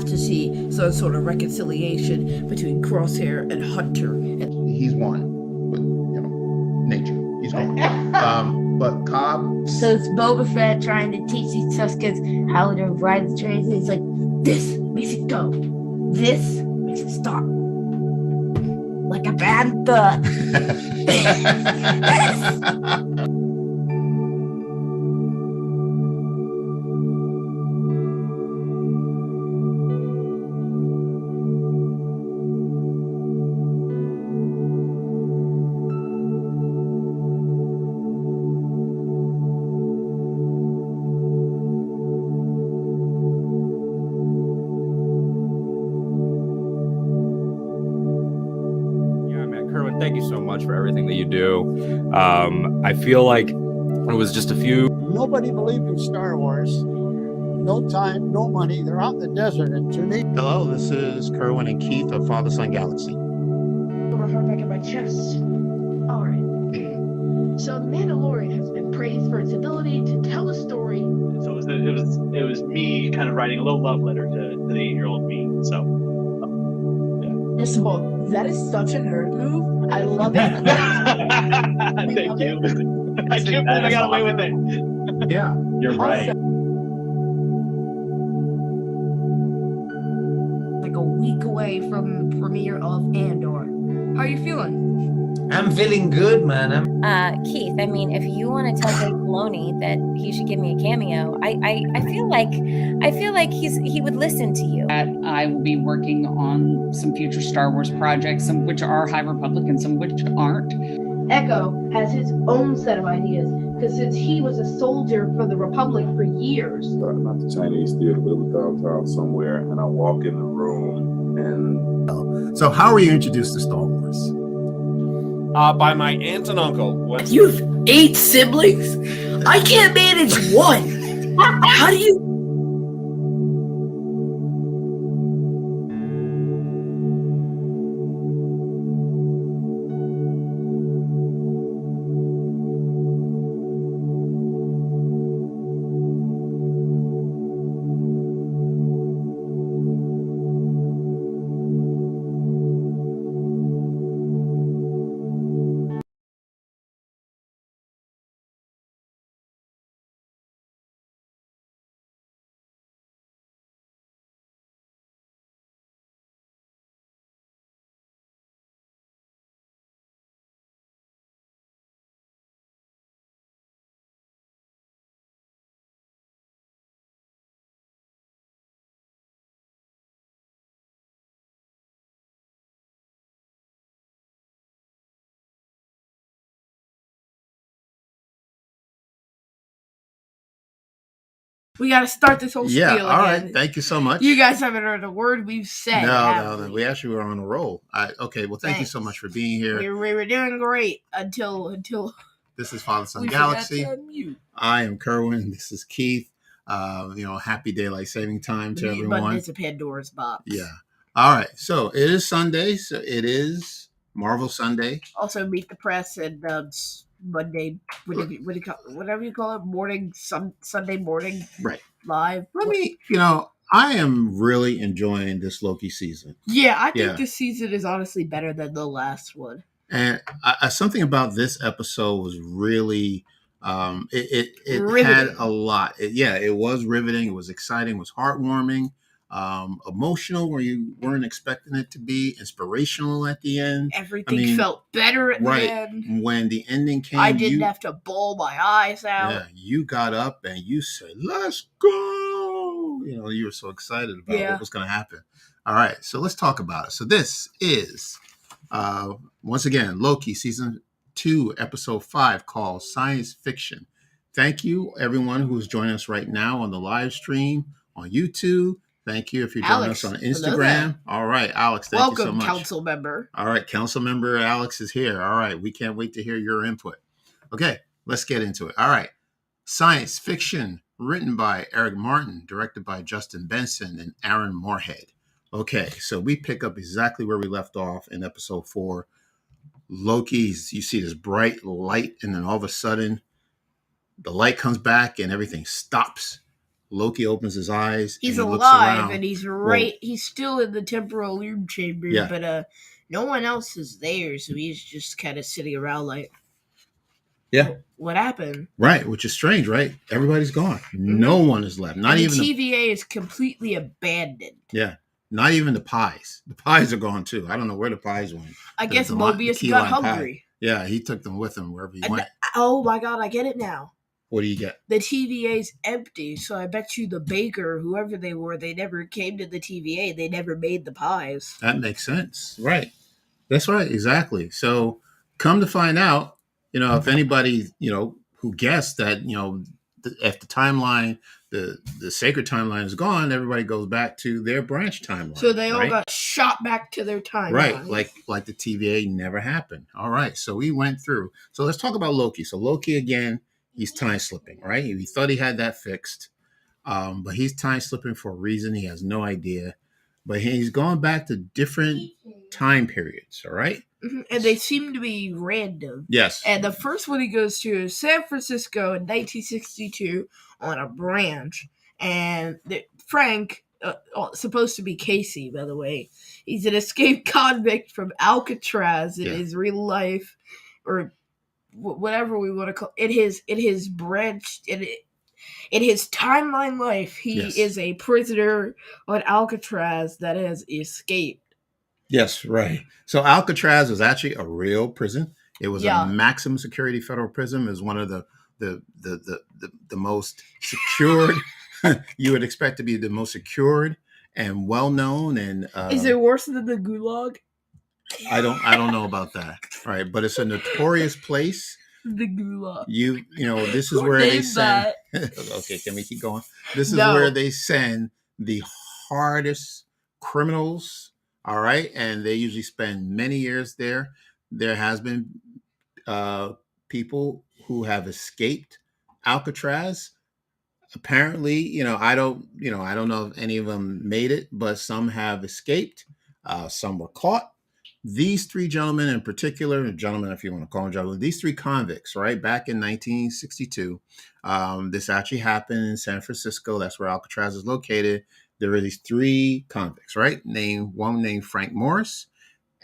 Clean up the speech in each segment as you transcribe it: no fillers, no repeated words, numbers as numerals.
have to see some sort of reconciliation between Crosshair and Hunter. He's won with, nature. He's gone. But Cobb. So it's Boba Fett trying to teach these Tuskens how to ride the trains. And he's like, this makes it go. This makes it stop. Like a panther. Thank you so much for everything that you do. I feel like it was just a few. Nobody believed in Star Wars. No time, no money. They're out in the desert. And to me, Hello, this is Kerwin and Keith of Father-Son Galaxy. Over heart back in my chest. All right. So Mandalorian has been praised for its ability to tell a story. So it was me kind of writing a little love letter to the 8-year-old me. So That is such a nerd move. I love it. Thank you. I can't believe I got away with it. Yeah, You're right. Like a week away from the premiere of Andor. How are you feeling? I'm feeling good, man. Keith, I mean, if you want to tell Dave Filoni that he should give me a cameo, I feel like he would listen to you. I will be working on some future Star Wars projects, some which are High Republic and some which aren't. Echo has his own set of ideas because since he was a soldier for the Republic for years. Starting at the Chinese Theater, it was downtown somewhere, and I walk in the room and. So how were you introduced to Star Wars? By my aunt and uncle. You have 8 siblings? I can't manage one. How do you? We got to start this whole spiel again. All right. Thank you so much. You guys haven't heard a word we've said. No. We actually were on a roll. Okay. Well, thank you so much for being here. We were doing great until. This is Father-Son Galaxy. I am Kerwin. This is Keith. Happy daylight saving time to everyone. But it's a Pandora's box. Yeah. All right. So it is Sunday. So it is Marvel Sunday. Also, Meet the Press and Monday, whatever you call it, morning, Sunday morning, right? Live. I am really enjoying this Loki season. Yeah, I think this season is honestly better than the last one. And something about this episode was really, it had a lot. It was riveting. It was exciting. It was heartwarming. Emotional where you weren't expecting it to be, inspirational at the end. Everything felt better at the end. When the ending came, I didn't have to bawl my eyes out. Yeah, you got up and you said, "Let's go!" You were so excited about what was going to happen. All right, so let's talk about it. So this is once again Loki season 2, episode 5, called Science Fiction. Thank you, everyone who's joining us right now on the live stream on YouTube. Thank you if you're joining us on Instagram. All right, Alex, thank you so much. Welcome, council member. All right, council member Alex is here. All right, we can't wait to hear your input. Okay, let's get into it. All right, Science Fiction, written by Eric Martin, directed by Justin Benson and Aaron Moorhead. Okay, so we pick up exactly where we left off in episode 4. Loki's, you see this bright light, and then all of a sudden, the light comes back and everything stops. Loki opens his eyes. He's and he alive, looks around. and he's he's still in the temporal loop chamber, Yeah. but no one else is there, so he's just kind of sitting around like, yeah, what happened? Right, which is strange, right? Everybody's gone. No one is left. Not and even the TVA is completely abandoned. Yeah. Not even the pies. The pies are gone too. I don't know where the pies went. I guess Mobius got hungry. Pie. Yeah, he took them with him wherever he went. Oh my god, I get it now. What do you get? The TVA's empty, so I bet you the baker, whoever they were, they never came to the TVA. They never made the pies. That makes sense. Right. That's right. Exactly. So come to find out, if anybody, who guessed that, if the timeline, the sacred timeline is gone, everybody goes back to their branch timeline. So they all got shot back to their timeline. Right. Like the TVA never happened. All right. So we went through. So let's talk about Loki. So Loki again, he's time slipping, right? He thought he had that fixed. But he's time slipping for a reason. He has no idea. But he's going back to different time periods, all right? Mm-hmm. And they seem to be random. Yes. And the first one he goes to is San Francisco in 1962 on a branch. And Frank, supposed to be Casey, by the way, he's an escaped convict from Alcatraz in his real life, or whatever we want to call it. In his branch, in his timeline life, he is a prisoner on Alcatraz that has escaped. Yes, right. So Alcatraz was actually a real prison. It was a maximum security federal prison. It was one of the most secured. You would expect to be the most secured and well known. And is it worse than the Gulag? I don't know about that. Right, but it's a notorious place. The Gulag. This is where they send. Okay, can we keep going? This is where they send the hardest criminals. All right, and they usually spend many years there. There has been people who have escaped Alcatraz. Apparently, I don't know if any of them made it, but some have escaped. Some were caught. These three gentlemen in particular, gentlemen, if you want to call them gentlemen, these three convicts, right, back in 1962, this actually happened in San Francisco. That's where Alcatraz is located. There were these three convicts, right? One named Frank Morris,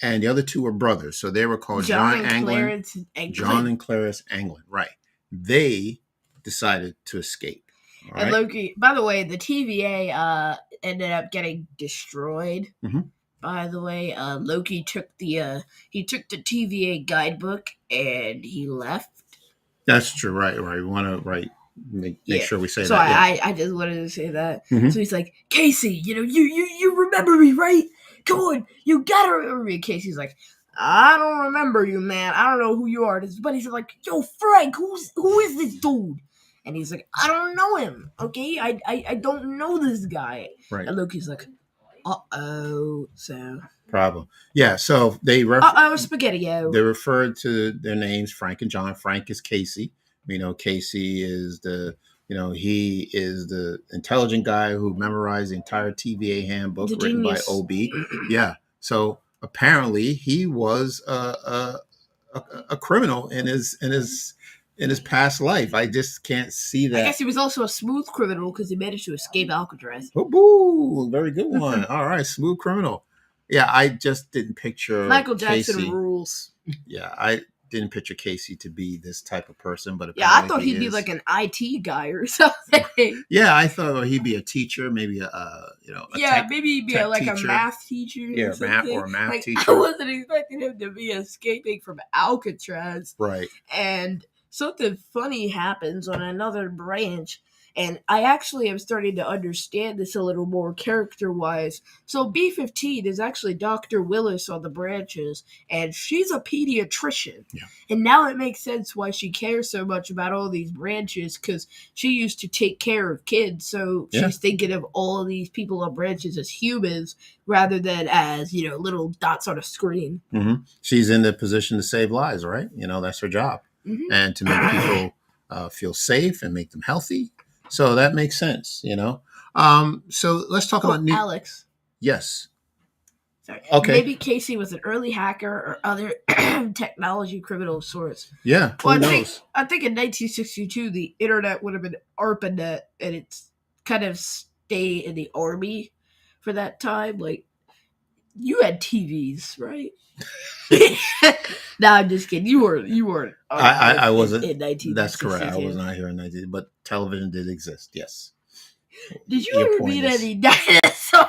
and the other two were brothers. So they were called John Anglin. John and Clarence Anglin, right. They decided to escape. Right? And Loki, by the way, the TVA ended up getting destroyed. Mm-hmm. By the way, Loki took the TVA guidebook and he left. That's true, right? We want to make sure we say so that. So I just wanted to say that. Mm-hmm. So he's like, Casey, you remember me, right? Come on, you gotta remember me. Casey's like, I don't remember you, man. I don't know who you are. But he's like, yo, Frank, who is this dude? And he's like, I don't know him. Okay, I don't know this guy. Right. And Loki's like, so problem. Yeah, so they spaghetti-o. They referred to their names, Frank and John. Frank is Casey. Casey is he is the intelligent guy who memorized the entire TVA handbook written by OB. Yeah. So apparently he was a criminal in his past life. I just can't see that. I guess he was also a smooth criminal because he managed to escape Alcatraz. Oh, boo! Very good one. All right, smooth criminal. Yeah, I just didn't picture Michael Jackson Casey. Rules. Yeah, I didn't picture Casey to be this type of person, but I thought he'd be like an IT guy or something. Yeah, I thought he'd be a teacher, maybe maybe he'd be like teacher. A math teacher. Yeah, a math teacher. I wasn't expecting him to be escaping from Alcatraz. Right. And something funny happens on another branch, and I actually am starting to understand this a little more character-wise. So B-15 is actually Dr. Willis on the branches, and she's a pediatrician. Yeah. And now it makes sense why she cares so much about all these branches, because she used to take care of kids, so she's thinking of all of these people on branches as humans rather than as, little dots on a screen. Mm-hmm. She's in the position to save lives, right? That's her job. Mm-hmm. And to make people feel safe and make them healthy. So that makes sense, So let's talk about Alex. Yes. Sorry. Okay. Maybe Casey was an early hacker or other technology criminal of sorts. Yeah. Who knows? I think in 1962 the internet would have been ARPANET, and it's kind of stay in the army for that time, like you had TVs, right? No, I'm just kidding. You were. I wasn't. In 1962. That's correct. I was not here in 19, but television did exist. Yes. Did you ever meet any dinosaurs?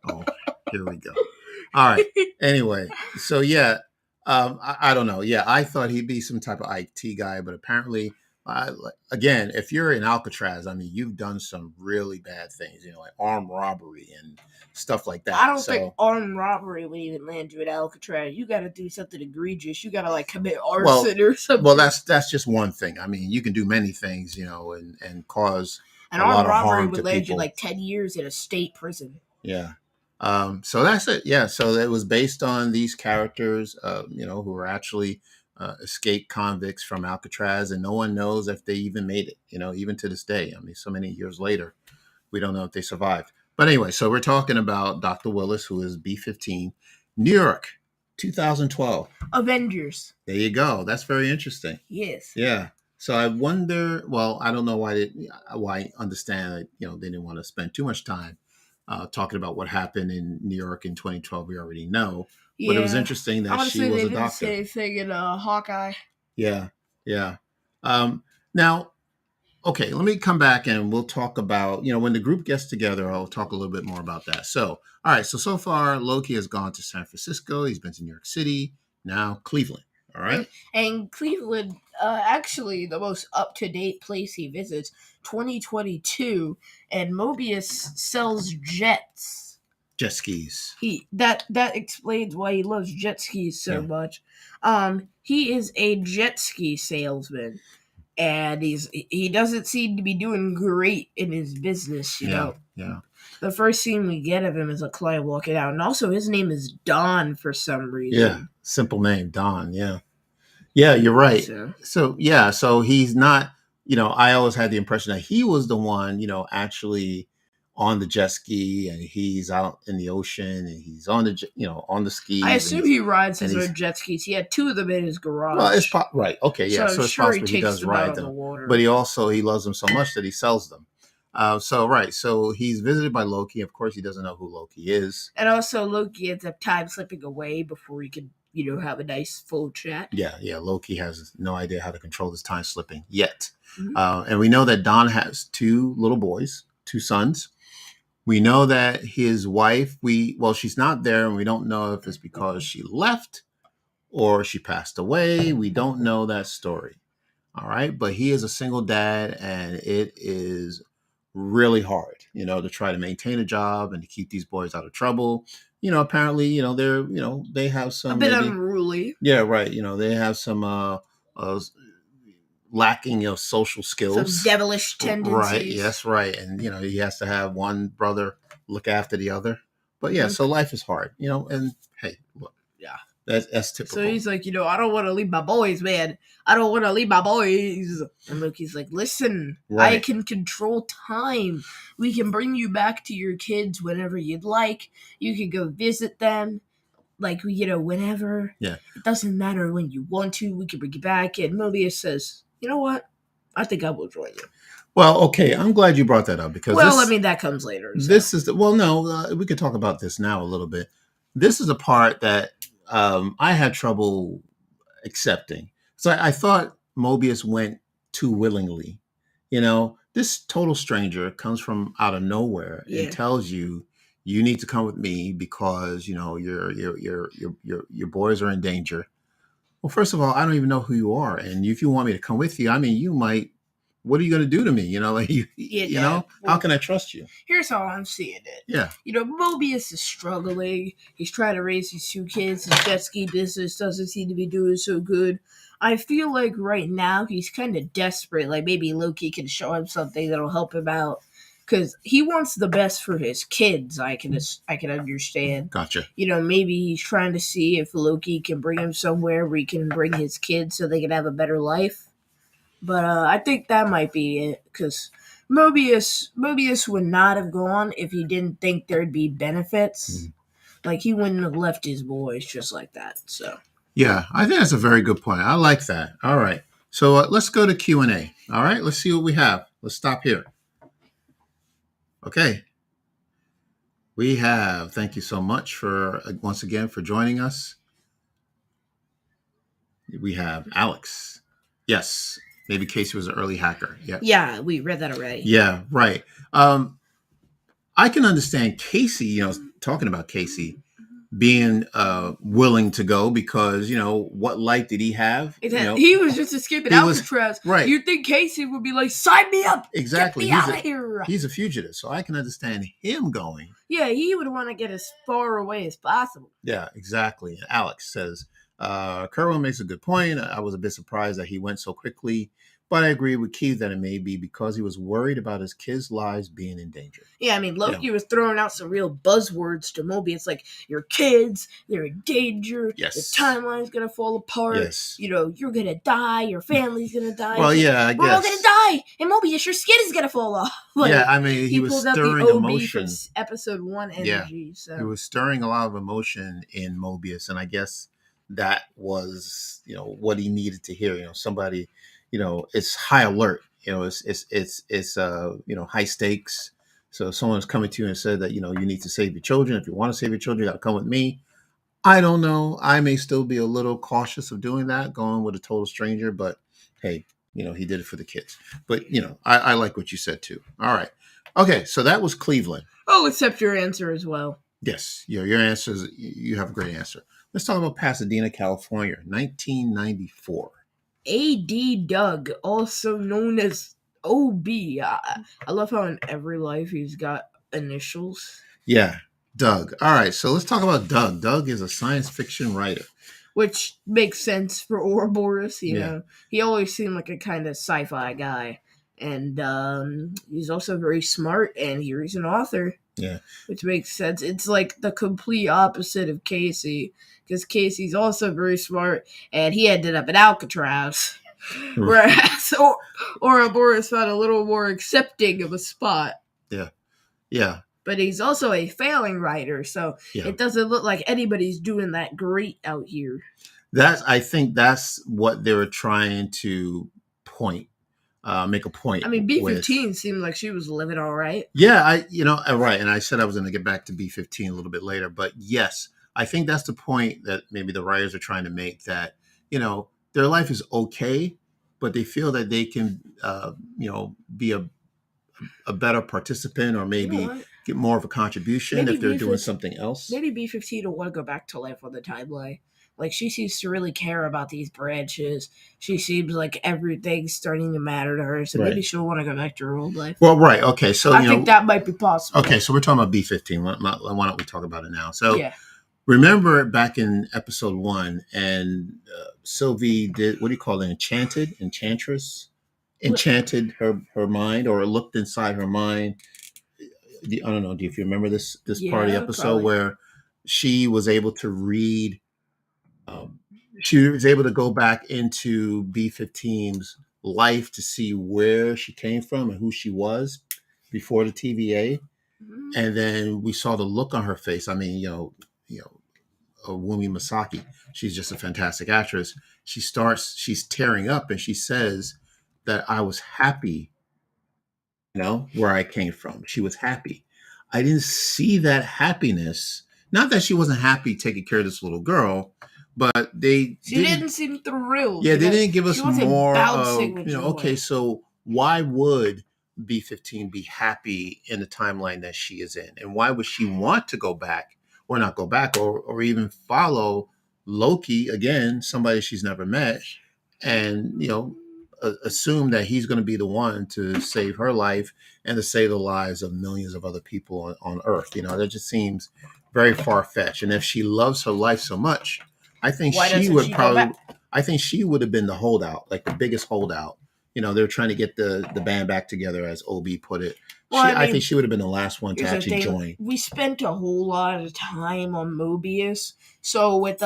Oh, here we go. All right. Anyway, so yeah, I don't know. Yeah, I thought he'd be some type of IT guy, but apparently, again, if you're in Alcatraz, I mean, you've done some really bad things, like armed robbery and stuff like that. I don't think armed robbery would even land you at Alcatraz. You got to do something egregious. You got to like commit arson or something. Well, that's just one thing. I mean, you can do many things, and cause an a lot armed of harm robbery would to land people. you like 10 years in a state prison. Yeah. So that's it. Yeah. So it was based on these characters, who were actually escaped convicts from Alcatraz, and no one knows if they even made it, even to this day. I mean, so many years later, we don't know if they survived. But anyway, so we're talking about Dr. Willis, who is B-15, New York, 2012. Avengers. There you go. That's very interesting. Yes. Yeah. So I wonder, well, I don't know why I understand, they didn't want to spend too much time talking about what happened in New York in 2012. We already know. Yeah. But it was interesting that she was a doctor. They didn't say anything in Hawkeye. Yeah. Yeah. Now, okay, let me come back and we'll talk about, when the group gets together, I'll talk a little bit more about that. So, all right. So far, Loki has gone to San Francisco. He's been to New York City. Now, Cleveland. All right. And Cleveland, actually, the most up-to-date place he visits, 2022, and Mobius sells jets. Jet skis. That explains why he loves jet skis so much. He is a jet ski salesman, and he doesn't seem to be doing great in his business. You know. Yeah. The first scene we get of him is a client walking out, and also his name is Don for some reason. Yeah, simple name, Don. Yeah. Yeah, you're right. So he's not, I always had the impression that he was the one, actually on the jet ski, and he's out in the ocean, and he's on the, on the skis. I assume he rides his own jet skis. He had 2 of them in his garage. Well, it's right. Okay, yeah. So it's sure possible he does ride them, but he loves them so much that he sells them. So he's visited by Loki. Of course, he doesn't know who Loki is. And also, Loki ends up time slipping away before he can, have a nice full chat. Yeah. Loki has no idea how to control his time slipping yet. Mm-hmm. And we know that Don has 2 little boys, 2 sons. We know that his wife, she's not there, and we don't know if it's because she left or she passed away. We don't know that story. All right. But he is a single dad, and it is really hard, to try to maintain a job and to keep these boys out of trouble. Apparently, they're, they have some... A bit unruly. Yeah, right. They have some lacking, social skills. Some devilish tendencies. Right, yes, right. And, he has to have one brother look after the other. But, yeah, so life is hard, and, hey, look. Yeah. That's typical. So he's like, I don't want to leave my boys, man. I don't want to leave my boys. And Loki's like, listen, I can control time. We can bring you back to your kids whenever you'd like. You can go visit them, like, whenever. Yeah. It doesn't matter when you want to. We can bring you back. And Mobius says, you know what? I think I will join you. Well, okay. I'm glad you brought that up because that comes later. So. This is we could talk about this now a little bit. This is a part that I had trouble accepting. So I thought Mobius went too willingly. This total stranger comes from out of nowhere and tells you need to come with me because your boys are in danger. Well, first of all, I don't even know who you are, and if you want me to come with you, I mean, you might. What are you going to do to me? How can I trust you? Here's how I'm seeing it. Yeah. Mobius is struggling. He's trying to raise these 2 kids. His jet ski business doesn't seem to be doing so good. I feel like right now he's kind of desperate. Like maybe Loki can show him something that'll help him out. Because he wants the best for his kids, I can understand. Gotcha. Maybe he's trying to see if Loki can bring him somewhere where he can bring his kids so they can have a better life. But I think that might be it, because Mobius would not have gone if he didn't think there'd be benefits. Mm. Like, he wouldn't have left his boys just like that. So yeah, I think that's a very good point. I like that. All right. So let's go to Q&A. All right. Let's see what we have. Let's stop here. Okay. We have, thank you so much for, once again, for joining us. We have Alex. Yes. Maybe Casey was an early hacker. Yeah. Yeah, we read that already. Yeah, right. I can understand Casey, talking about Casey being willing to go because, what life did he have? He was just escaping Alcatraz. Right. You'd think Casey would be like, sign me up. Exactly. Get me out of here. He's a fugitive, so I can understand him going. Yeah, he would want to get as far away as possible. Yeah, exactly. Alex says, Kerwin makes a good point. I was a bit surprised that he went so quickly, but I agree with Keith that it may be because he was worried about his kids' lives being in danger. Yeah, I mean, Loki was throwing out some real buzzwords to Mobius, like, your kids, they're in danger, yes. The timeline's going to fall apart, yes. You're going to die, your family's going to die. Well, yeah, I guess. We're all going to die, and Mobius, your skin is going to fall off. Like, yeah, I mean, he was stirring emotion. From episode 1 energy. Yeah, so. He was stirring a lot of emotion in Mobius, and I guess that was, what he needed to hear, somebody... it's high alert. It's high stakes. So if someone's coming to you and said that, you need to save your children. If you want to save your children, you got to come with me. I don't know. I may still be a little cautious of doing that, going with a total stranger. But hey, he did it for the kids. But, I like what you said too. All right. Okay. So that was Cleveland. I'll accept your answer as well. Yes. Your answer is, you have a great answer. Let's talk about Pasadena, California, 1994. A.D. Doug, also known as O.B. I love how in every life he's got initials. Yeah, Doug. All right, so let's talk about Doug. Doug is a science fiction writer. Which makes sense for Ouroboros, you know. He always seemed like a kind of sci-fi guy. And he's also very smart, and he's an author. Yeah. Which makes sense. It's like the complete opposite of Casey. Because Casey's also very smart, and he ended up at Alcatraz. Whereas Ouroboros found a little more accepting of a spot. Yeah. Yeah. But he's also a failing writer, so it doesn't look like anybody's doing that great out here. I think that's what they were trying to make a point. I mean, B-15 seemed like she was living all right. Yeah, right. And I said I was going to get back to B-15 a little bit later, but yes, I think that's the point that maybe the writers are trying to make, that, their life is okay, but they feel that they can, be a better participant, or maybe get more of a contribution if they're doing something else. Maybe B-15 will want to go back to life on the timeline. Like, she seems to really care about these branches. She seems like everything's starting to matter to her, so maybe she'll want to go back to her old life. Well, right, okay, so I think that might be possible. Okay, so we're talking about B-15. Why don't we talk about it now? So, remember back in episode 1, and Sylvie did, what do you call it, enchantress? Enchanted her mind, or looked inside her mind. I don't know, if you remember this part of the episode, probably, where she was able to read, she was able to go back into B-15's life to see where she came from and who she was before the TVA. Mm-hmm. And then we saw the look on her face. I mean, Wumi Masaki, she's just a fantastic actress. She's tearing up, and she says that I was happy, where I came from. She was happy. I didn't see that happiness. Not that she wasn't happy taking care of this little girl, but she didn't seem thrilled. Yeah, they didn't give us more of, okay, so why would B-15 be happy in the timeline that she is in? And why would she want to go back, or not go back, or even follow Loki, again, somebody she's never met, and, assume that he's going to be the one to save her life and to save the lives of millions of other people on Earth. That just seems very far-fetched. And if she loves her life so much, I think she would have been the holdout, like the biggest holdout. They're trying to get the band back together, as OB put it. Well, I think she would have been the last one to actually join. We spent a whole lot of time on Mobius. So with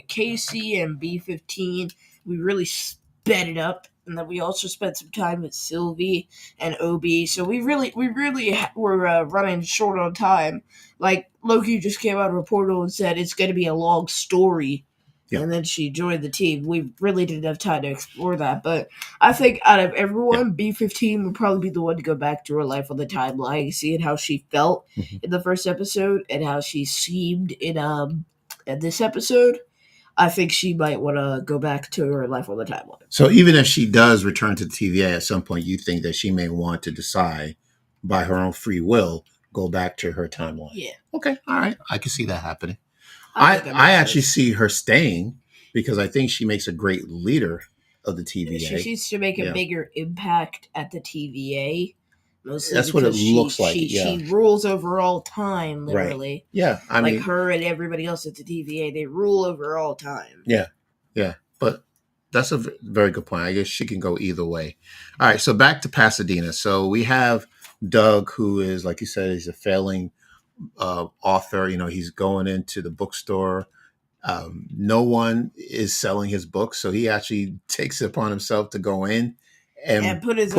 Casey and B-15, we really sped it up. And then we also spent some time with Sylvie and OB. So we really were running short on time. Like, Loki just came out of a portal and said it's going to be a long story. Yeah. And then she joined the team. We really didn't have time to explore that, but I think out of everyone, B-15 would probably be the one to go back to her life on the timeline, seeing how she felt in the first episode and how she seemed in this episode. I think she might want to go back to her life on the timeline. So even if she does return to the TVA at some point, you think that she may want to decide by her own free will, go back to her timeline. Yeah. Okay. All right. I can see that happening. I actually see her staying because I think she makes a great leader of the TVA. She needs to make a bigger impact at the TVA. Mostly that's what it looks like. She rules over all time, literally. Right. Yeah. I mean, her and everybody else at the TVA, they rule over all time. Yeah. Yeah. But that's a very good point. I guess she can go either way. All right. So back to Pasadena. So we have Doug, who is, like you said, he's a failing author. He's going into the bookstore. No one is selling his books, so he actually takes it upon himself to go in and put his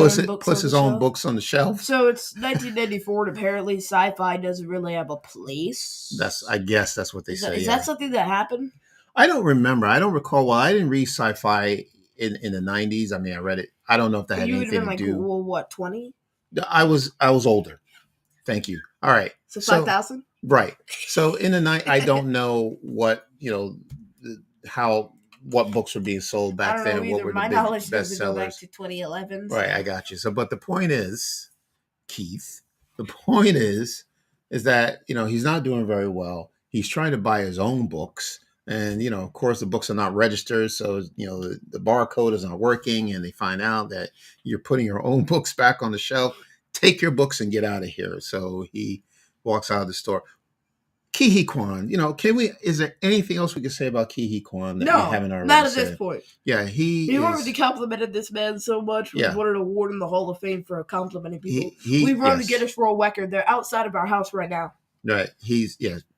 own books on the shelf. So it's 1994, and apparently sci-fi doesn't really have a place. I guess that's what they say. Is that something that happened? I don't remember. I don't recall. Well, I didn't read sci-fi in the 90s. I mean, I read it. I don't know if that had anything to do. Well, what, 20? I was older. Thank you. All right. So 5,000? Right. So in the night, I don't know what, what books were being sold back then. What were the big bestsellers? Back to 2011. Right. I got you. So, but the point is, Keith, is that, he's not doing very well. He's trying to buy his own books. And, of course, the books are not registered. So, the barcode is not working. And they find out that you're putting your own books back on the shelf. Take your books and get out of here. So he walks out of the store. Ke Kwan, is there anything else we can say about Ke Kwan that we haven't already not at said? This point. Yeah, He already complimented this man so much. We wanted to award him the Hall of Fame for complimenting people. We've run the Guinness World Record. They're outside of our house right now. Right.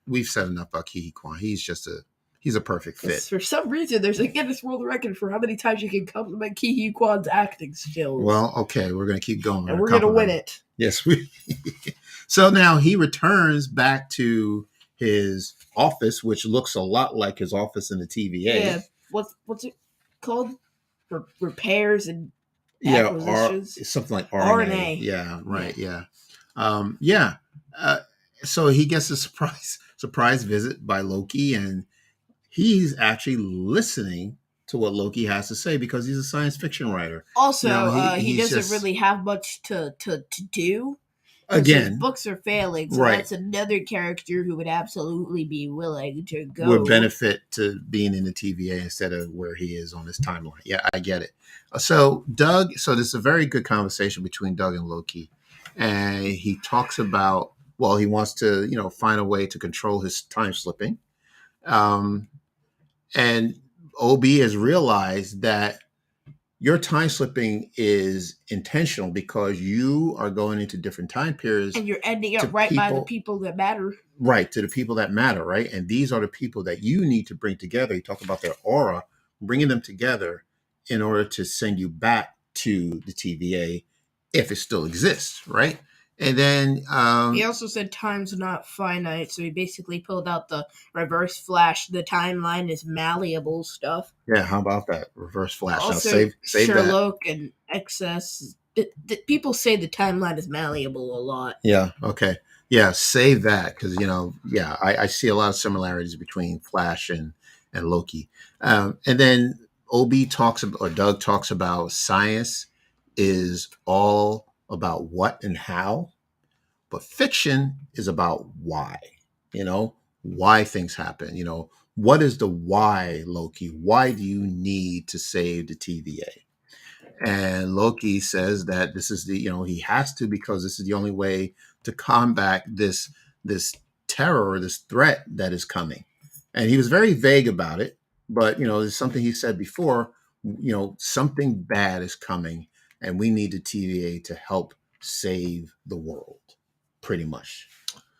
We've said enough about Ke Kwan. He's a perfect fit. For some reason, there's a Guinness World Record for how many times you can compliment Ke Kwan's acting skills. Well, okay, we're going to keep going. And we're going to win it. Yes. So now he returns back to his office, which looks a lot like his office in the TVA. Yeah. What's it called? For repairs and acquisitions? Something like RNA. Yeah, right. Yeah. So he gets a surprise visit by Loki, and he's actually listening to what Loki has to say because he's a science fiction writer. Also, he doesn't really have much to do. Again, his books are failing, so that's another character who would absolutely be willing to go. Would benefit to being in the TVA instead of where he is on his timeline. Yeah, I get it. So this is a very good conversation between Doug and Loki, and he talks about, he wants to, find a way to control his time slipping. And OB has realized that your time slipping is intentional because you are going into different time periods. And you're ending up by the people that matter. Right, to the people that matter, right? And these are the people that you need to bring together. You talk about their aura, bringing them together in order to send you back to the TVA if it still exists, right? And then he also said time's not finite, so he basically pulled out the reverse flash. The timeline is malleable stuff. Yeah, how about that reverse flash? Also, now save Sherlock that. and excess. People say the timeline is malleable a lot. Yeah. Okay. Yeah. Save that because I see a lot of similarities between Flash and Loki. And then Doug talks about science is all about what and how, but fiction is about why, why things happen, what is the why, Loki? Why do you need to save the TVA? And Loki says that this is he has to, because this is the only way to combat this terror, this threat that is coming. And he was very vague about it, but it's something he said before, something bad is coming. And we need the TVA to help save the world, pretty much.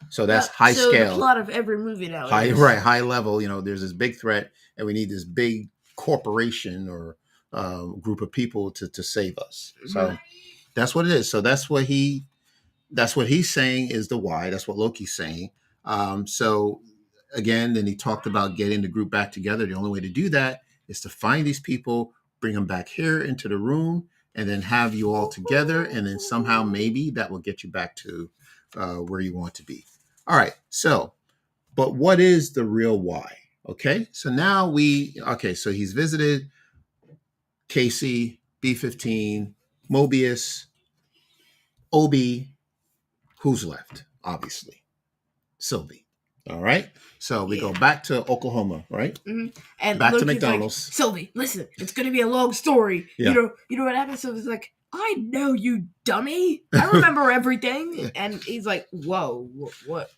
So that's high scale. The plot of every movie now. High level. There's this big threat, and we need this big corporation or group of people to save us. So that's what it is. So that's what he's saying is the why. That's what Loki's saying. So again, then he talked about getting the group back together. The only way to do that is to find these people, bring them back here into the room, and then have you all together. And then somehow maybe that will get you back to where you want to be. All right. So, but what is the real why? Okay. So now so he's visited Casey, B-15, Mobius, OB. Who's left? Obviously, Sylvie. All right. So we go back to Oklahoma, right? Mm-hmm. And back Loki's to McDonald's. Like, Sylvie, listen, it's going to be a long story. Yeah. You know what happens? Sylvie's like, I know, you dummy. I remember everything. Yeah. And he's like, whoa, what?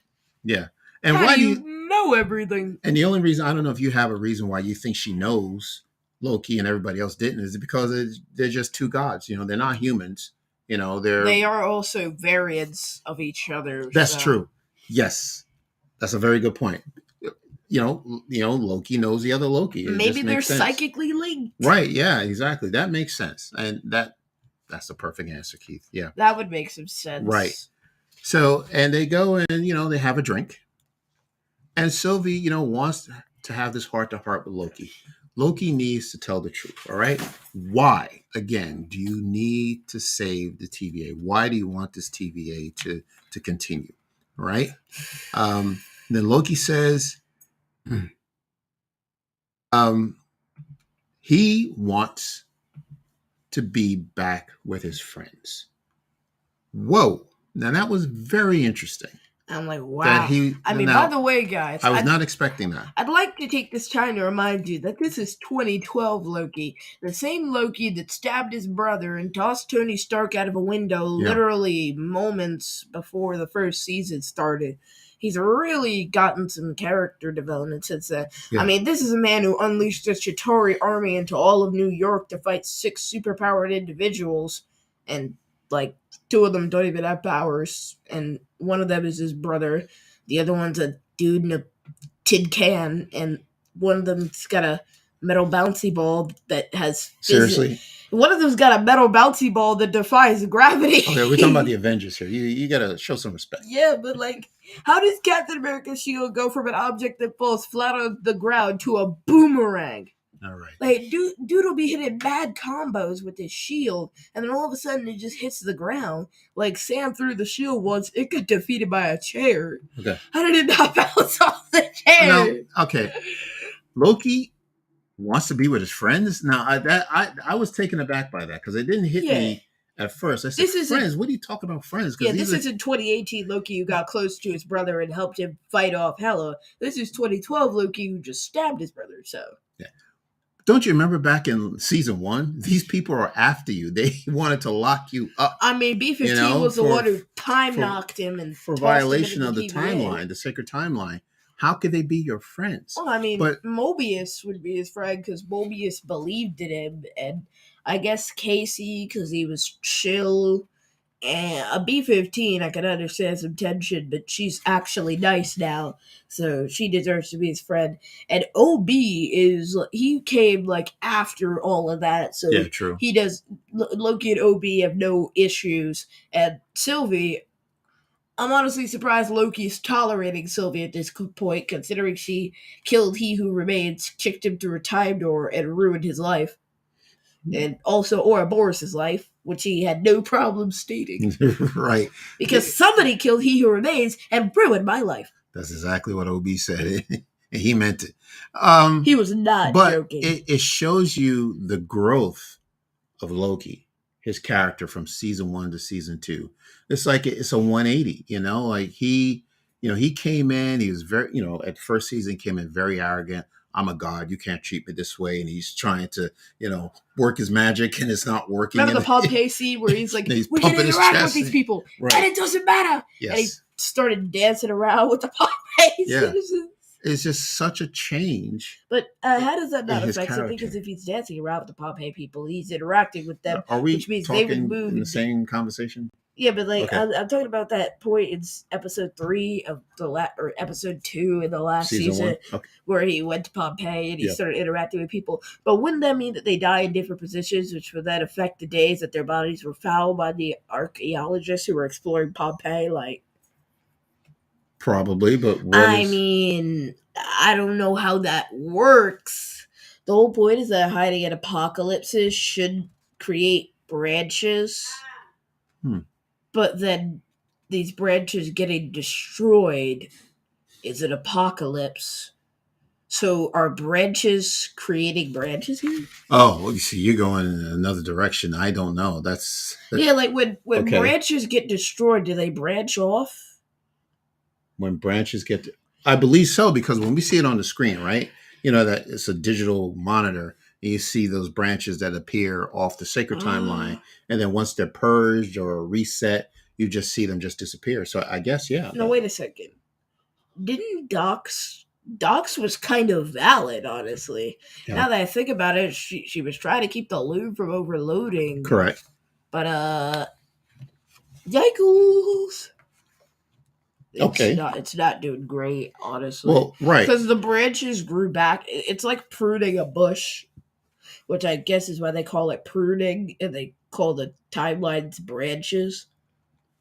Yeah. And how why do you know everything? And the only reason, I don't know if you have a reason why you think she knows Loki and everybody else didn't, is because they're just two gods. You know, they're not humans. You know, they are also variants of each other. That's true. Yes. That's a very good point. You know, Loki knows the other Loki. Maybe they're psychically linked. Right. Yeah, exactly. That makes sense. And that's the perfect answer, Keith. Yeah. That would make some sense. Right. So, and they go and, they have a drink. And Sylvie, wants to have this heart-to-heart with Loki. Loki needs to tell the truth, all right? Why, again, do you need to save the TVA? Why do you want this TVA to continue, all right? Then Loki says he wants to be back with his friends. Whoa. Now, that was very interesting. I'm like, wow. By the way, guys, I was not expecting that. I'd like to take this time to remind you that this is 2012 Loki, the same Loki that stabbed his brother and tossed Tony Stark out of a window literally moments before the first season started. He's really gotten some character development since then. Yeah. This is a man who unleashed a Chitauri army into all of New York to fight 6 superpowered individuals, and two of them don't even have powers, and one of them is his brother. The other one's a dude in a tin can, and one of them's got a metal bouncy ball that has... Seriously? One of them's got a metal bouncy ball that defies gravity. Okay, we're talking about the Avengers here. You gotta show some respect. Yeah, but how does Captain America's shield go from an object that falls flat on the ground to a boomerang? All right. Dude will be hitting bad combos with his shield, and then all of a sudden it just hits the ground. Sam threw the shield once, it got defeated by a chair. Okay. How did it not bounce off the chair? Now, okay. Loki wants to be with his friends. Now, I was taken aback by that because it didn't hit me at first. I said, friends? What are you talking about, friends? This isn't 2018 Loki who got close to his brother and helped him fight off Hela. This is 2012 Loki who just stabbed his brother, so... Yeah. Don't you remember back in season 1? These people are after you. They wanted to lock you up. B-15 was the one who knocked him and for violation of the timeline, the sacred timeline. How could they be your friends? Well, Mobius would be his friend because Mobius believed in him, and I guess Casey because he was chill. And a B-15, I can understand some tension, but she's actually nice now, so she deserves to be his friend. And OB he came after all of that, so yeah, true. He does. Loki and OB have no issues, and Sylvie, I'm honestly surprised Loki's tolerating Sylvie at this point, considering she killed He Who Remains, kicked him through a time door, and ruined his life. And also Ouroboros' life, which he had no problem stating. Right. Because somebody killed He Who Remains and ruined my life. That's exactly what OB said. And he meant it. He was not joking. But it shows you the growth of Loki, his character from season 1 to season 2. It's it's a 180, he came in, he was very, at first season came in very arrogant. I'm a god, you can't treat me this way. And he's trying to, work his magic and it's not working. Remember the Pompeii scene where he's like, we can interact with these people and it doesn't matter. Yes. And he started dancing around with the Pompeii citizens. It's just such a change. But how does that not affect him? Because if he's dancing around with the Pompeii people, he's interacting with them. Are we which means talking they would move in the same conversation? Yeah, but okay. I'm talking about that point in episode 3 of or episode 2 in the last season okay. where he went to Pompeii and he started interacting with people. But wouldn't that mean that they die in different positions, which would then affect the days that their bodies were found by the archaeologists who were exploring Pompeii? Probably, but I mean, I don't know how that works. The whole point is that hiding in apocalypses should create branches. But then these branches getting destroyed is an apocalypse. So are branches creating branches here? Oh, you see, you're going in another direction. I don't know. That's yeah, like when okay. branches get destroyed, do they branch off? When branches get, I believe so, because when we see it on the screen, right? You know that it's a digital monitor, and you see those branches that appear off the sacred timeline, and then once they're purged or reset, you just see them just disappear. So I guess, yeah. No, wait a second. Didn't Docs was kind of valid, honestly. Yeah. Now that I think about it, she was trying to keep the loop from overloading. Correct. But yikes. Okay. It's not doing great, honestly. Well, right. Because the branches grew back. It's like pruning a bush, which I guess is why they call it pruning, and they call the timelines branches.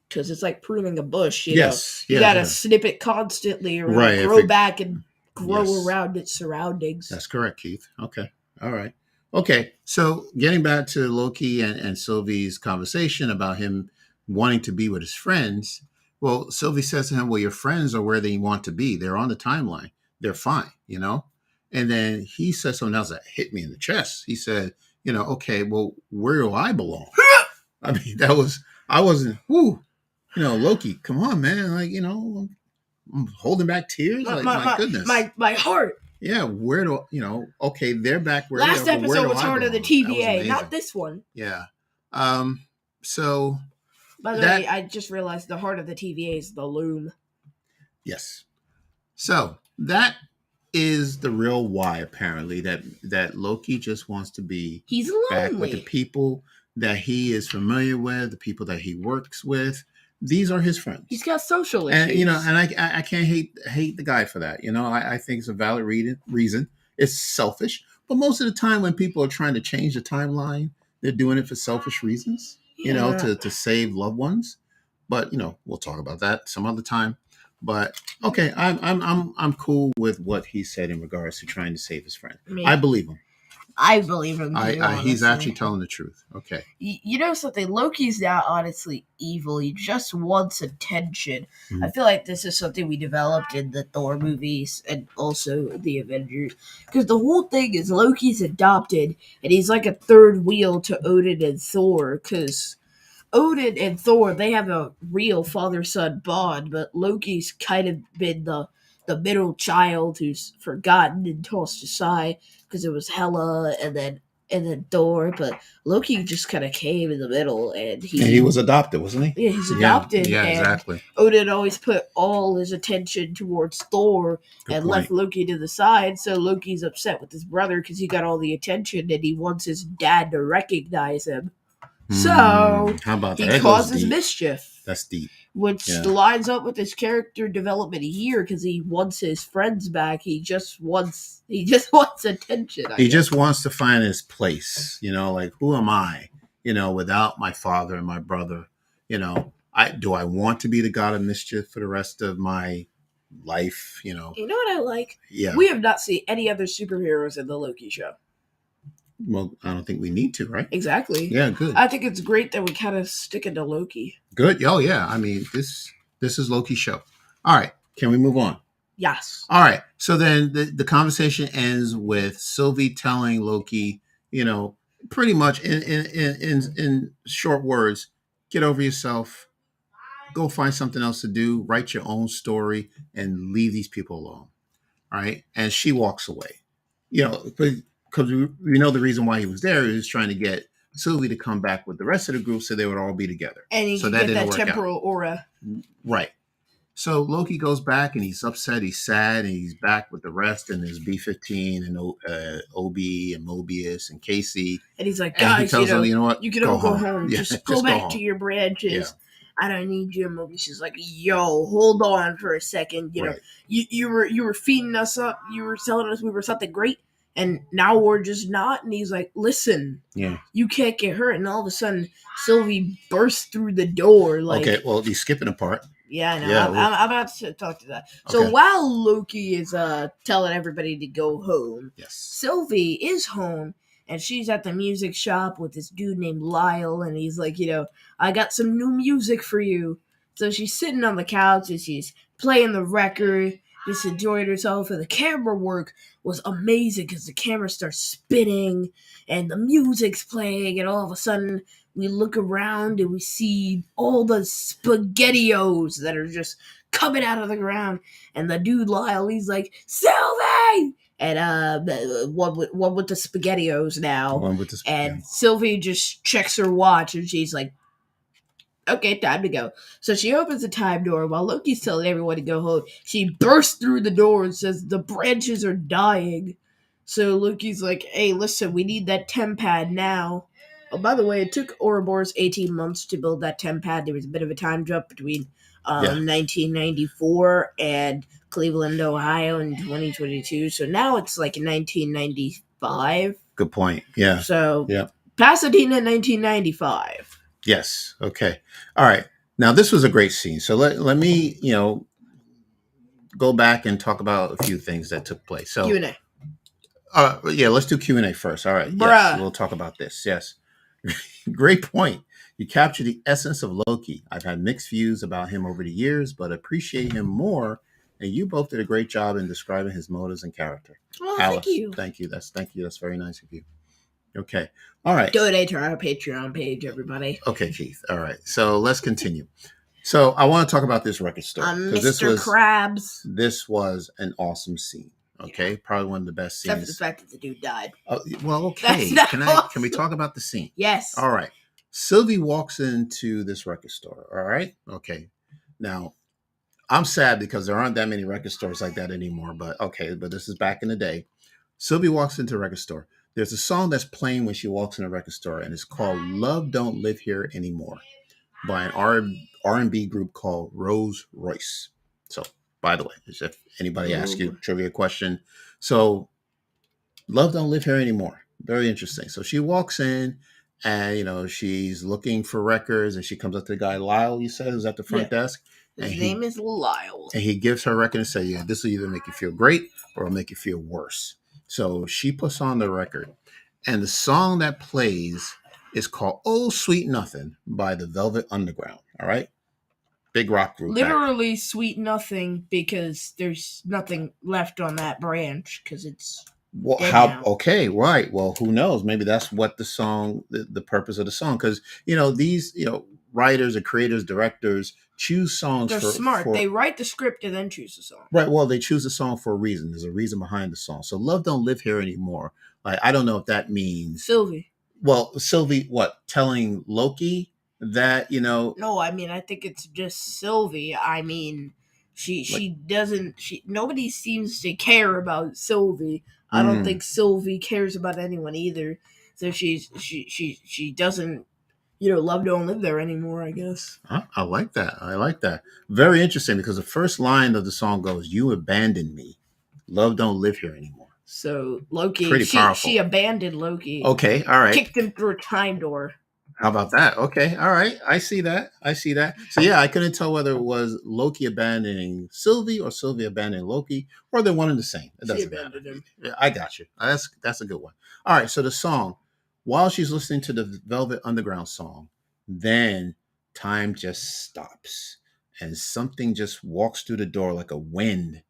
Because it's like pruning a bush, you know. You gotta snip it constantly or it'll grow back and grow around its surroundings. That's correct, Keith. Okay. All right. Okay. So getting back to Loki and Sylvie's conversation about him wanting to be with his friends. Well, Sylvie says to him, well, your friends are where they want to be. They're on the timeline. They're fine, you know? And then he says something else that hit me in the chest. He said, you know, okay, well, where do I belong? I mean, I wasn't, whoo. You know, Loki, come on, man. Like, you know, I'm holding back tears. My goodness. My heart. Yeah, where do, you know, okay, they're back where Last episode was harder than TVA, not this one. Yeah. So. By the way, I just realized the heart of the TVA is the loom. Yes. So that is the real why, apparently, that Loki just wants to be back with the people that he is familiar with, the people that he works with. These are his friends. He's got social issues. And, you know, and I can't hate the guy for that. You know, I think it's a valid reason. It's selfish. But most of the time when people are trying to change the timeline, they're doing it for selfish reasons, you know, to save loved ones. But, you know, we'll talk about that some other time. But, okay, I'm cool with what he said in regards to trying to save his friend. I believe him. I believe him. He's actually telling the truth. Okay. You know something? Loki's not honestly evil. He just wants attention. Mm-hmm. I feel like this is something we developed in the Thor movies and also the Avengers. Because the whole thing is Loki's adopted, and he's like a third wheel to Odin and Thor. Because Odin and Thor, they have a real father-son bond, but Loki's kind of been the middle child who's forgotten and tossed aside because it was Hela and then Thor, but Loki just kind of came in the middle, and he was adopted, wasn't he? Yeah, he's adopted. Yeah, exactly. Odin always put all his attention towards Thor left Loki to the side, so Loki's upset with his brother because he got all the attention and he wants his dad to recognize him. So how about that? He causes mischief. That's deep. Which lines up with his character development here because he wants his friends back. He just wants attention. He just wants to find his place. You know, like, who am I? You know, without my father and my brother. You know, do I want to be the god of mischief for the rest of my life? You know. You know what I like? Yeah. We have not seen any other superheroes in the Loki show. Well, I don't think we need to, right? Exactly. Yeah, good. I think it's great that we kind of stick into Loki. Good. Oh, yeah. I mean, this is Loki's show. All right. Can we move on? Yes. All right. So then the conversation ends with Sylvie telling Loki, you know, pretty much in short words, get over yourself, go find something else to do, write your own story, and leave these people alone. All right. And she walks away. You know, because we know the reason why he was there. He was trying to get Sylvie to come back with the rest of the group so they would all be together. And he so get that temporal aura. Right. So Loki goes back and he's upset, he's sad, and he's back with the rest, and there's B-15 and OB and Mobius and Casey. And he's like, guys, you know what? You can all go home. Yeah, just go back to your branches. Yeah. I don't need you. And Mobius is like, yo, hold on for a second. You know, you were feeding us up. You were telling us we were something great. And now we're just not. And he's like, listen, you can't get hurt. And all of a sudden, Sylvie bursts through the door. Like, okay, well, he's skipping a part. Yeah, I know. Yeah, I'm about to talk to that. So Okay. while Loki is telling everybody to go home, Yes. Sylvie is home and she's at the music shop with this dude named Lyle, and he's like, I got some new music for you. So she's sitting on the couch and she's playing the record, just enjoying herself, and the camera work was amazing because the camera starts spinning and the music's playing, and all of a sudden we look around and we see all the SpaghettiOs that are just coming out of the ground. And the dude Lyle, he's like, Sylvie! And one with the SpaghettiOs now. One with the And Sylvie just checks her watch and she's like, okay, time to go. So she opens the time door while Loki's telling everyone to go home. She bursts through the door and says, the branches are dying. So Loki's like, hey, listen, we need that TemPad now. Oh, by the way, it took Ouroboros 18 months to build that TemPad. There was a bit of a time jump between 1994 and Cleveland, Ohio in 2022. So now it's like 1995. Good point. Yeah. So Pasadena, 1995. Yes. Okay. All right. Now this was a great scene. So let me, go back and talk about a few things that took place. So Q&A. Let's do Q&A first. All right. Bruh. Yes, we'll talk about this. Yes. Great point. You captured the essence of Loki. I've had mixed views about him over the years, but appreciate him more. And you both did a great job in describing his motives and character. Oh, Alice, thank you. Thank you. That's very nice of you. Okay. All right. Donate to our Patreon page, everybody. Okay, Keith. All right. So let's continue. So I want to talk about this record store. Mr. Krabs. This was an awesome scene. Okay. Probably one of the best scenes. Except for the fact that the dude died. Well, okay. Can we talk about the scene? Yes. All right. Sylvie walks into this record store. All right. Okay. Now, I'm sad because there aren't that many record stores like that anymore. But this is back in the day. Sylvie walks into a record store. There's a song that's playing when she walks in a record store, and it's called "Love Don't Live Here Anymore" by an R&B group called Rolls Royce. So, by the way, if anybody asks you a trivia question, so "Love Don't Live Here Anymore." Very interesting. So she walks in, and she's looking for records, and she comes up to the guy Lyle. You said who's at the front desk. His name is Lyle, and he gives her a record and says, "Yeah, this will either make you feel great or it'll make you feel worse." So she puts on the record, and the song that plays is called "Oh Sweet Nothing" by the Velvet Underground. All right. Big rock group. Literally sweet nothing, because there's nothing left on that branch because it's dead now. Okay, right. Well, who knows? Maybe that's what the song, the purpose of the song, because these writers and creators, directors choose songs. They're smart. They write the script and then choose the song. Right. Well, they choose a song for a reason. There's a reason behind the song. So "Love Don't Live Here Anymore." Like, I don't know if that means Sylvie. Well, Sylvie, what? Telling Loki that, No, I mean, I think it's just Sylvie. I mean, nobody seems to care about Sylvie. I don't think Sylvie cares about anyone either. So she doesn't, love don't live there anymore, I guess. I like that. Very interesting, because the first line of the song goes, "You abandoned me. Love don't live here anymore." So Loki, pretty powerful. She abandoned Loki. Okay, all right. Kicked him through a time door. How about that? Okay, all right. I see that. So yeah, I couldn't tell whether it was Loki abandoning Sylvie or Sylvie abandoning Loki, or they're one and the same. It doesn't matter. Him. Yeah, I got you. That's a good one. All right, so the song, while she's listening to the Velvet Underground song, then time just stops and something just walks through the door like a wind.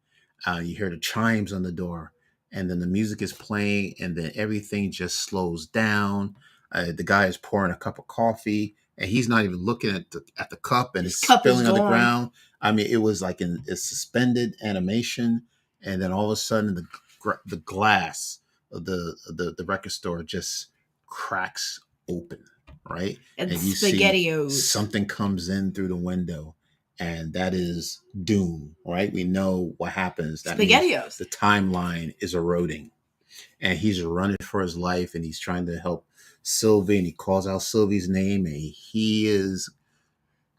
You hear the chimes on the door, and then the music is playing, and then everything just slows down. The guy is pouring a cup of coffee, and he's not even looking at the cup, and it's spilling on the ground. I mean, it was like a suspended animation, and then all of a sudden, the glass of the record store just cracks open, right? And you SpaghettiOs. See something comes in through the window, and that is doom, right? We know what happens. That means the timeline is eroding, and he's running for his life, and he's trying to help Sylvie, and he calls out Sylvie's name, and he is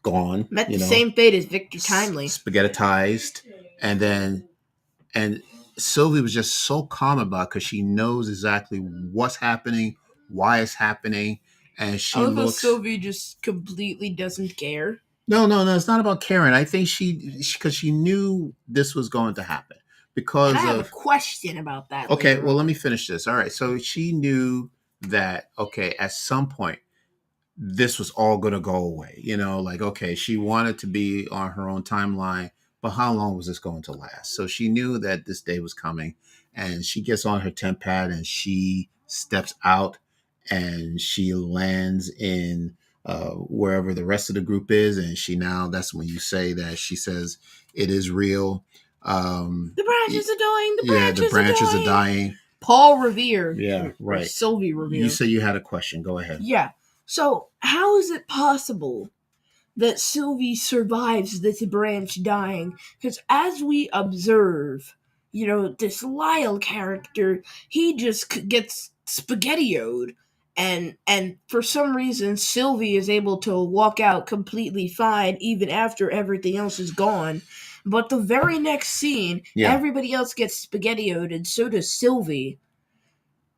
gone. Met the same fate as Victor Timely. Spaghettized. And Sylvie was just so calm about it because she knows exactly what's happening, why it's happening, and she looks. Sylvie just completely doesn't care. No, it's not about Karen. I think because she knew this was going to happen because And I have of. a question about that. Okay, later well, let on. me finish this. All right, so she knew that at some point this was all going to go away. Like she wanted to be on her own timeline, but how long was this going to last? So she knew that this day was coming, and she gets on her temp pad and she steps out, and she lands in wherever the rest of the group is, and that's when you say that she says it is real. The branches are dying. The branches are dying. Paul Revere. Yeah, right. Or Sylvie Revere. You say you had a question. Go ahead. Yeah. So how is it possible that Sylvie survives this branch dying? Because as we observe, this Lyle character, he just gets spaghettioed. And for some reason, Sylvie is able to walk out completely fine even after everything else is gone. But the very next scene, everybody else gets spaghettioed, and so does Sylvie.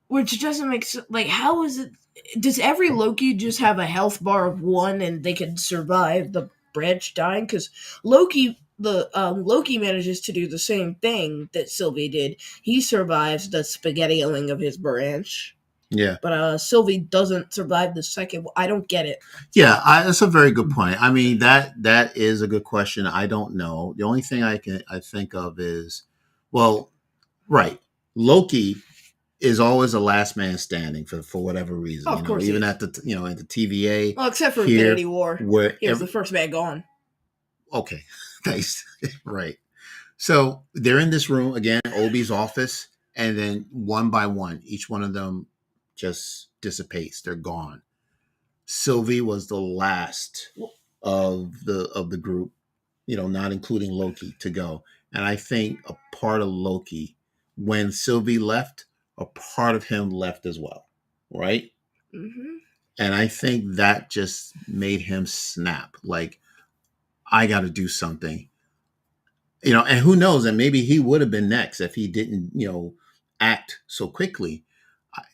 Which doesn't make sense. Like, how is it? Does every Loki just have a health bar of 1 and they can survive the branch dying? Because Loki manages to do the same thing that Sylvie did. He survives the spaghettioing of his branch. Yeah. But Sylvie doesn't survive the second. I don't get it. Yeah, that's a very good point. I mean, that is a good question. I don't know. The only thing I think of is, well, right, Loki is always the last man standing for whatever reason. Of course, even at the at the TVA. Well, except for Infinity War, where he was the first man gone. Okay, thanks. Right. So they're in this room again, Obi's office, and then one by one, each one of them just dissipates. They're gone. Sylvie was the last of the group, not including Loki, to go. And I think a part of Loki, when Sylvie left, a part of him left as well, right? Mm-hmm. And I think that just made him snap. Like, I got to do something, and who knows? And maybe he would have been next if he didn't, act so quickly.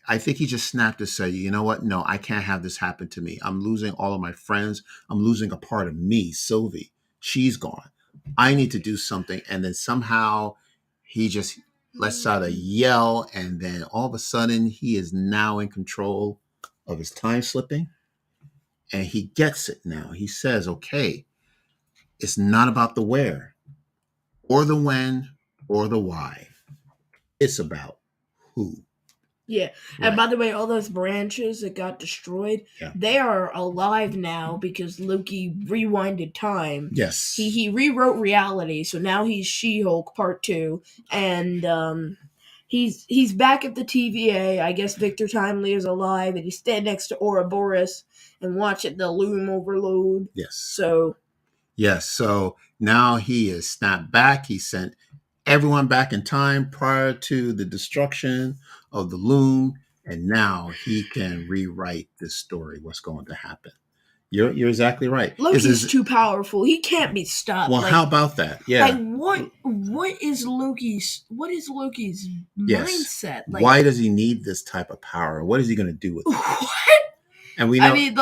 I think he just snapped to say, you know what? No, I can't have this happen to me. I'm losing all of my friends. I'm losing a part of me, Sylvie. She's gone. I need to do something. And then somehow he just lets out a yell. And then all of a sudden he is now in control of his time slipping. And he gets it now. He says, okay, it's not about the where or the when or the why. It's about who. Yeah. And by the way, all those branches that got destroyed, they are alive now because Loki rewinded time. Yes. He rewrote reality, so now he's She-Hulk Part 2. And he's back at the TVA. I guess Victor Timely is alive, and he's standing next to Ouroboros and watching the loom overload. Yes. So now he is snapped back. He sent everyone back in time prior to the destruction of the loom, and now he can rewrite this story. What's going to happen? You're exactly right. Loki's too powerful. He can't be stopped. Well, how about that? Yeah. Like what is Loki's mindset? Like, why does he need this type of power? What is he going to do with it? What? And we know. I mean,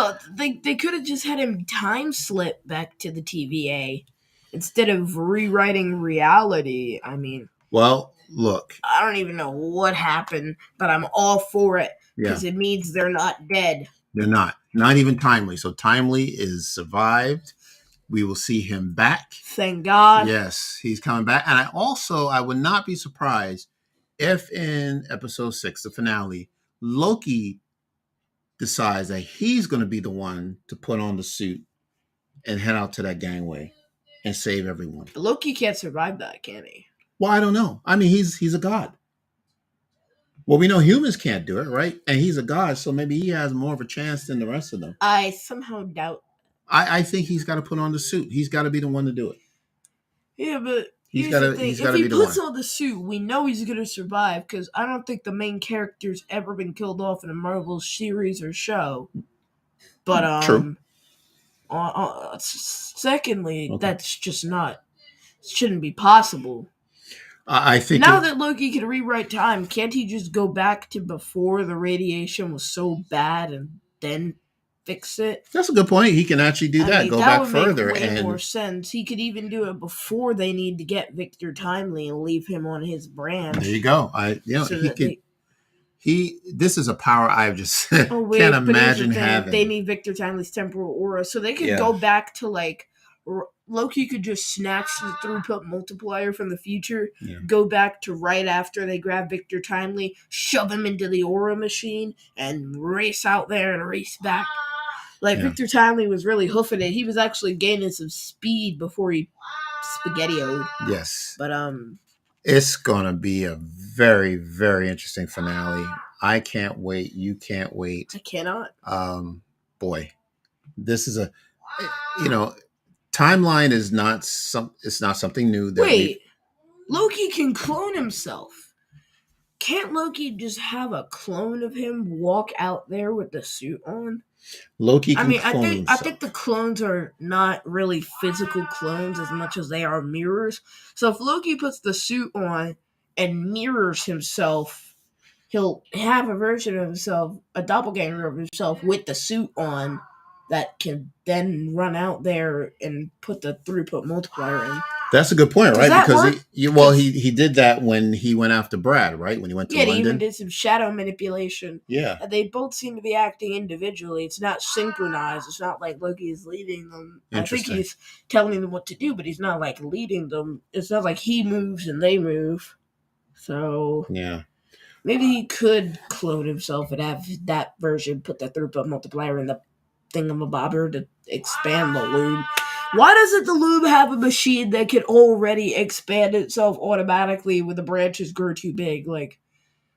they could have just had him time slip back to the TVA instead of rewriting reality. I mean, well, look, I don't even know what happened, but I'm all for it because it means they're not dead. They're not even Timely. So Timely is survived. We will see him back. Thank God. Yes, he's coming back. And I would not be surprised if in episode 6, the finale, Loki decides that he's going to be the one to put on the suit and head out to that gangway and save everyone. Loki can't survive that, can he? Well, I don't know. I mean, he's a god. Well, we know humans can't do it, right? And he's a god, so maybe he has more of a chance than the rest of them. I somehow doubt. I think he's got to put on the suit. He's got to be the one to do it. Yeah, but he's got to be the one. If he puts on the suit, we know he's going to survive because I don't think the main character's ever been killed off in a Marvel series or show. But True. Secondly, that's just shouldn't be possible. I think now that Loki can rewrite time, can't he just go back to before the radiation was so bad and then fix it. That's a good point. He can actually do that. Go back would further, make way and more sense. He could even do it before they need to get Victor Timely and leave him on his branch. there you go. This is a power I just can't imagine having. They need Victor Timely's temporal aura, so they could go back to like Loki could just snatch the throughput multiplier from the future, go back to right after they grab Victor Timely, shove him into the aura machine, and race out there and race back. Like Victor Timely was really hoofing it. He was actually gaining some speed before he spaghetti-o'd. Yes, but it's gonna be a very, very interesting finale. I can't wait. You can't wait. I cannot. Boy, this is timeline is not something new. Wait, Loki can clone himself. Can't Loki just have a clone of him walk out there with the suit on? Loki can clone himself. I think the clones are not really physical clones as much as they are mirrors. So if Loki puts the suit on and mirrors himself, he'll have a version of himself, a doppelganger of himself with the suit on that can then run out there and put the throughput multiplier in. That's a good point, right? Because work? he did that when he went after Brad, right? When he went to London. He even did some shadow manipulation. Yeah. And they both seem to be acting individually. It's not synchronized. It's not like Loki is leading them. I think he's telling them what to do, but he's not like leading them. It's not like he moves and they move. So yeah. Maybe he could clone himself and have that version put the throughput multiplier in the thingamabobber to expand the loom. Why doesn't the loom have a machine that can already expand itself automatically when the branches grow too big? Like,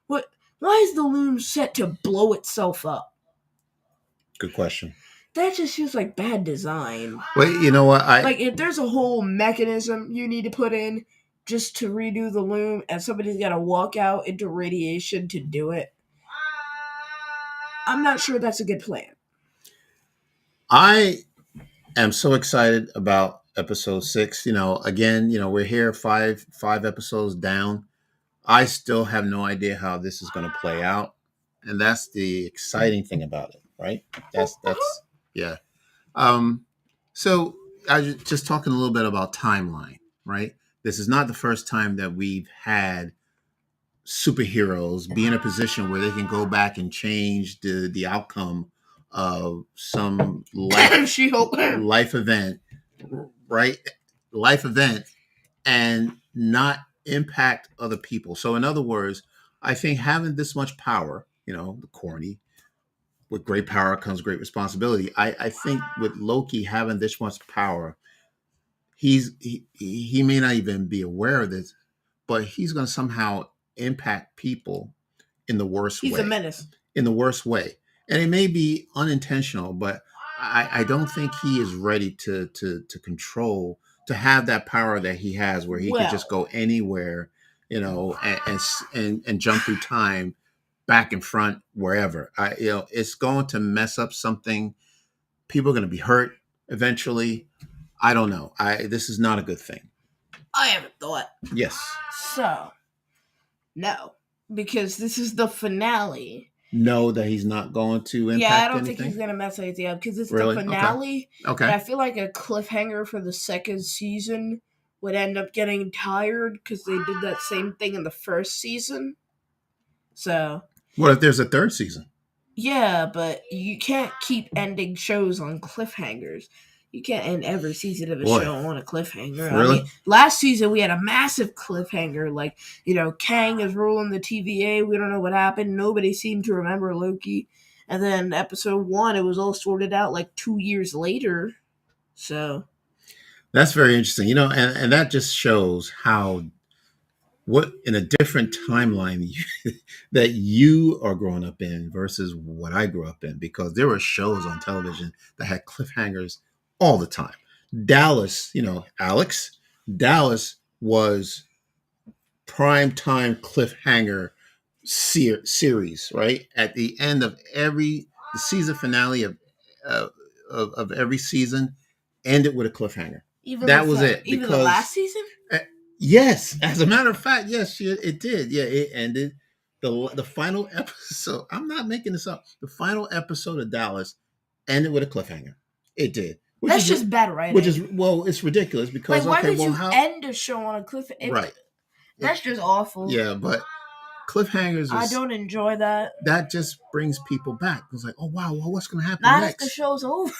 what? Why is the loom set to blow itself up? Good question. That just feels like bad design. Wait, you know what? If there's a whole mechanism you need to put in just to redo the loom, and somebody's got to walk out into radiation to do it, I'm not sure that's a good plan. I am so excited about episode 6. Again, we're here five episodes down. I still have no idea how this is going to play out, and that's the exciting thing about it, right? That's yeah. So I was just talking a little bit about timeline, right? This is not the first time that we've had superheroes be in a position where they can go back and change the outcome of some life event, right? Life event, and not impact other people. So in other words, I think having this much power, the corny, with great power comes great responsibility. I think with Loki having this much power, he may not even be aware of this, but he's going to somehow impact people in the worst way. He's a menace. In the worst way. And it may be unintentional, but I don't think he is ready to control, to have that power that he has, where he could just go anywhere, and jump through time, back and front, wherever. It's going to mess up something. People are going to be hurt eventually. I don't know. This is not a good thing. I have a thought. Yes. So, no, because this is the finale. No, that he's not going to impact anything? Yeah, I don't think he's going to mess anything up because it's the finale. Okay. And I feel like a cliffhanger for the second season would end up getting tired because they did that same thing in the first season. So. What if there's a third season? Yeah, but you can't keep ending shows on cliffhangers. You can't end every season of a show on a cliffhanger. Really? Last season we had a massive cliffhanger. Like, Kang is ruling the TVA. We don't know what happened. Nobody seemed to remember Loki. And then episode 1, it was all sorted out like 2 years later. So. That's very interesting. And that just shows how, what in a different timeline that you are growing up in versus what I grew up in, because there were shows on television that had cliffhangers all the time. Dallas, Alex, Dallas was prime time cliffhanger series, right? At the end of the season finale of every season ended with a cliffhanger. That was it. Even the last season? Yes. As a matter of fact, yes, it did. Yeah, it ended. The final episode, I'm not making this up. The final episode of Dallas ended with a cliffhanger. It did. That's just bad writing. Which is, well, it's ridiculous because, why would you end a show on a cliffhanger? Right. That's just awful. Yeah, but cliffhangers. I don't enjoy that. That just brings people back. It's like, oh wow, well, what's going to happen not next? If the show's over.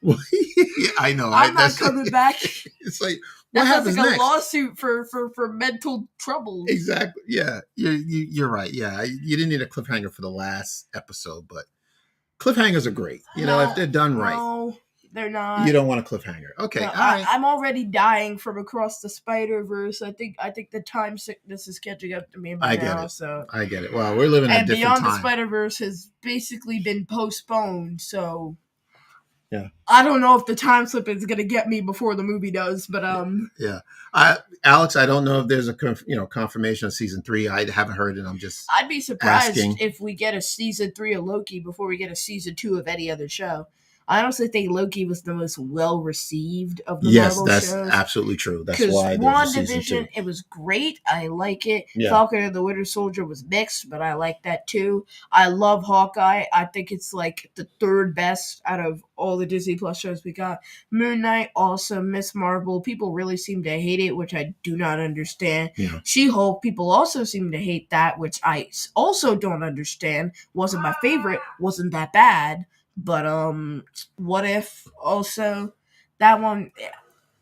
Yeah, I know. I'm not coming back. It's like, what happens like next? A lawsuit for mental trouble. Exactly. Yeah, you're right. Yeah, you didn't need a cliffhanger for the last episode, but cliffhangers are great. You know, if they're done right. No, they're not. You don't want a cliffhanger. Okay, no, all right. I'm already dying from Across the Spider-Verse. I think the time sickness is catching up to me by now. So I get it. Well, we're living in a different Beyond time. the Spider-Verse has basically been postponed, so yeah. I don't know if the time slip is going to get me before the movie does, but yeah. Alex, I don't know if there's a confirmation of season 3. I haven't heard it. I'm just I'd be surprised asking. if we get a season 3 of Loki before we get a season 2 of any other show. I honestly think Loki was the most well received of the Marvel shows. Yes, that's absolutely true. That's why WandaVision, it was great. I like it. Yeah. Falcon and the Winter Soldier was mixed, but I like that too. I love Hawkeye. I think it's like the third best out of all the Disney Plus shows we got. Moon Knight, awesome. Miss Marvel, people really seem to hate it, which I do not understand. Yeah. She-Hulk, people also seem to hate that, which I also don't understand. Wasn't my favorite. Wasn't that bad. But What If also, that one,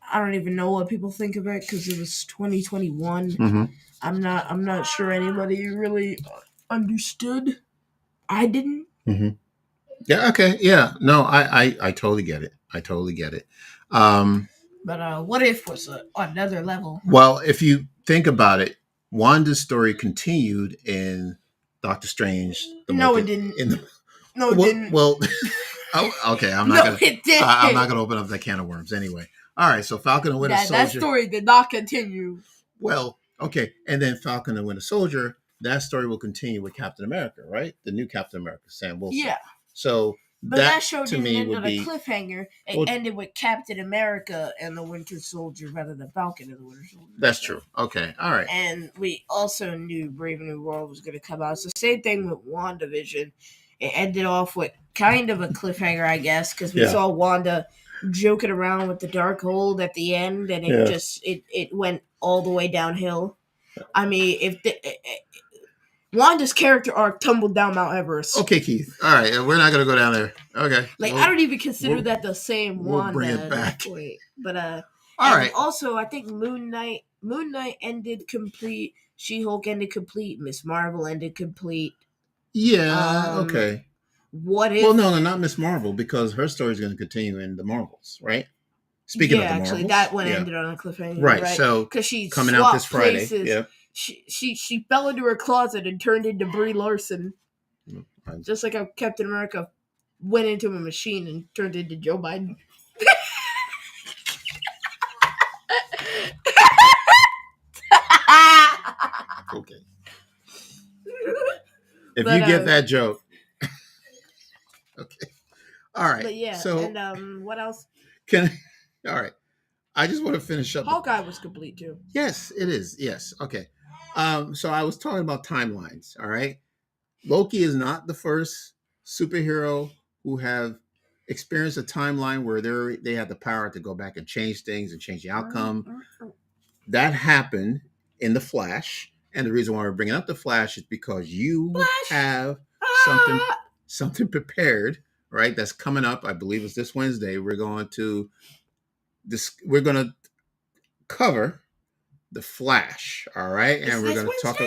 I don't even know what people think of it because it was 2021. Mm-hmm. I'm not sure anybody really understood. I didn't. Mm-hmm. Yeah. Okay. Yeah. No. I totally get it. I totally get it. But What If was another level. Well, if you think about it, Wanda's story continued in Doctor Strange. It didn't. No, it didn't. Well, okay. I'm not I'm not gonna open up that can of worms anyway. All right. So Falcon and Winter Soldier. That story did not continue. Well, okay, and then Falcon and Winter Soldier. That story will continue with Captain America, right? The new Captain America, Sam Wilson. Yeah. So that show didn't end on a cliffhanger. It ended with Captain America and the Winter Soldier rather than Falcon and the Winter Soldier. That's true. Okay. All right. And we also knew Brave New World was going to come out. So same thing with WandaVision. It ended off with kind of a cliffhanger, I guess, because we saw Wanda joking around with the Darkhold at the end, and it went all the way downhill. I mean, Wanda's character arc tumbled down Mount Everest. Okay, Keith. All right, we're not gonna go down there. Okay. I don't even consider that the same Wanda. Bring it back. But all right. Also, I think Moon Knight ended complete. She-Hulk ended complete. Miss Marvel ended complete. Yeah. Okay. What if? Well, no, not Miss Marvel because her story is going to continue in the Marvels, right? Speaking of the Marvels, actually, that one ended on a cliffhanger, right? So because she coming out this Friday, places, she fell into her closet and turned into Brie Larson, just like how Captain America went into a machine and turned into Joe Biden. Okay. If you get that joke. Okay. All right. But yeah. So, and what else? All right. I just want to finish up. Hawkeye was complete too. Yes, it is. Yes. Okay. So I was talking about timelines. All right. Loki is not the first superhero who have experienced a timeline where they have the power to go back and change things and change the outcome. That happened in the Flash. And the reason why we're bringing up the Flash is because you have something prepared, right? That's coming up. I believe it's this Wednesday. We're going to cover the Flash. All right, and we're going to talk.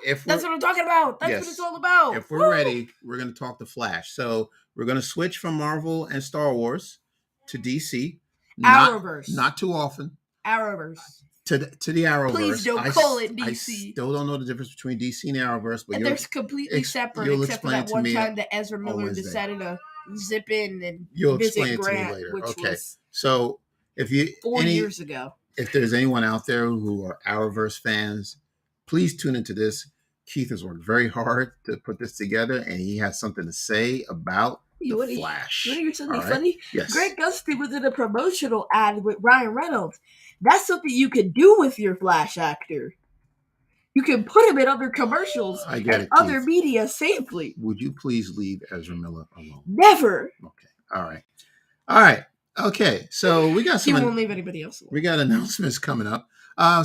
If that's what I'm talking about. That's what it's all about. If we're ready, we're going to talk the Flash. So we're going to switch from Marvel and Star Wars to DC. Arrowverse. Not too often. Arrowverse. To the Arrowverse. Please don't call it DC. I still don't know the difference between DC and Arrowverse, but they're completely separate, except for that one time that Ezra Miller decided to zip in and visit Grant, which was so if you 4 years ago. If there's anyone out there who are Arrowverse fans, please tune into this. Keith has worked very hard to put this together, and he has something to say about the Flash. You want to hear something funny? Yes. Greg Gustin was in a promotional ad with Ryan Reynolds. That's something you could do with your Flash actor. You can put him in other commercials I get and it, other Keith. media safely. Would you please leave Ezra Miller alone? Never. Okay. All right. Okay. So we got He some. won't leave anybody else alone. We got announcements coming up.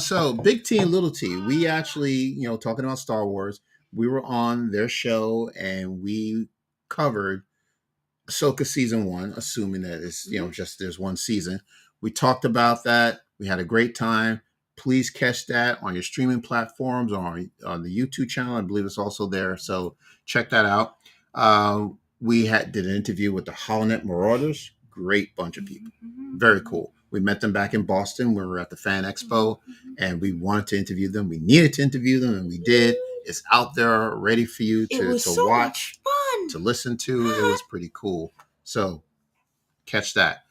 So Big T and Little T, we actually, talking about Star Wars, we were on their show and we covered Ahsoka season 1, assuming that it's, just there's one season. We talked about that. We had a great time. Please catch that on your streaming platforms or on the YouTube channel. I believe it's also there. So check that out. We did an interview with the HoloNet Marauders. Great bunch of people. Very cool. We met them back in Boston when we were at the Fan Expo, and we wanted to interview them. We needed to interview them, and we did. It's out there ready for you to watch, to listen to. It was pretty cool. So catch that.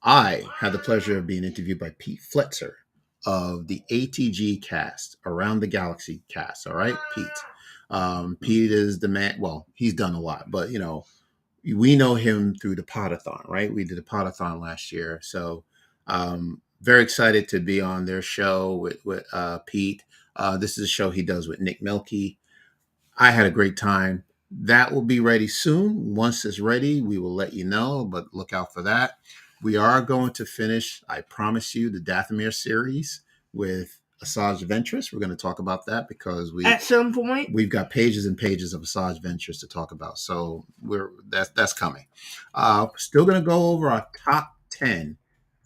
I had the pleasure of being interviewed by Pete Fletcher of the ATG cast, Around the Galaxy cast. All right, Pete. Pete is the man. Well, he's done a lot, but we know him through the Podathon, right? We did a Podathon last year. So very excited to be on their show with Pete. This is a show he does with Nick Melke. I had a great time. That will be ready soon. Once it's ready, we will let you know, but look out for that. We are going to finish, I promise you, the Dathomir series with Asajj Ventress. We're going to talk about that because at some point we've got pages and pages of Asajj Ventress to talk about. So that's coming. Still going to go over our top 10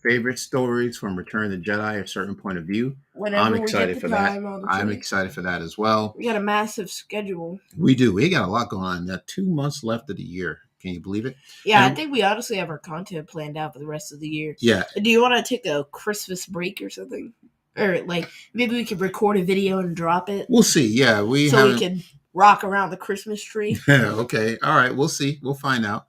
favorite stories from Return of the Jedi, a certain point of view. I'm excited for that. I'm excited for that as well. We got a massive schedule. We do. We got a lot going on. We got 2 months left of the year. Can you believe it? Yeah, I think we honestly have our content planned out for the rest of the year. Yeah. Do you want to take a Christmas break or something? Or maybe we could record a video and drop it? We'll see. Yeah, we can rock around the Christmas tree. Okay. All right. We'll see. We'll find out.